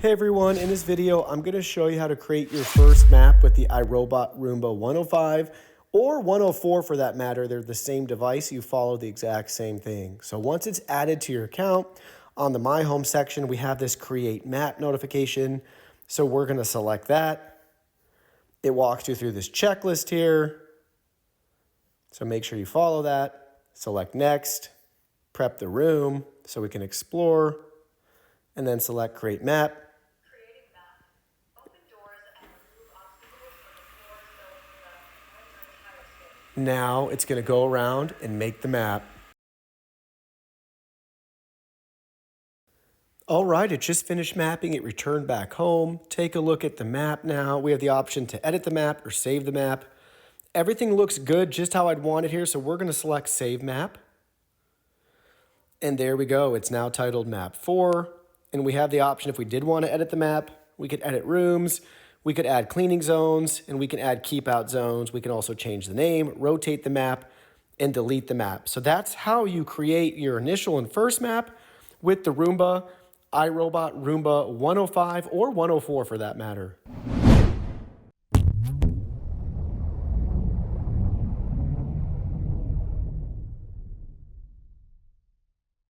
Hey everyone, in this video, I'm going to show you how to create your first map with the iRobot Roomba 105 or 104 for that matter. They're the same device. You follow the exact same thing. So once it's added to your account, on the My Home section, we have this Create Map notification. So we're going to select that. It walks you through this checklist here. So make sure you follow that. Select Next, prep the room so we can explore, and then select Create Map. Now it's going to go around and make the map. All right, it just finished mapping. It returned back home. Take a look at the map now. We have the option to edit the map or save the map. Everything looks good, just how I'd want it here. So we're going to select Save Map. And there we go. It's now titled Map 4. And we have the option, if we did want to edit the map, we could edit rooms. We could add cleaning zones, and we can add keep out zones. We can also change the name, rotate the map, and delete the map. So that's how you create your initial and first map with the Roomba, iRobot Roomba 105 or 104 for that matter.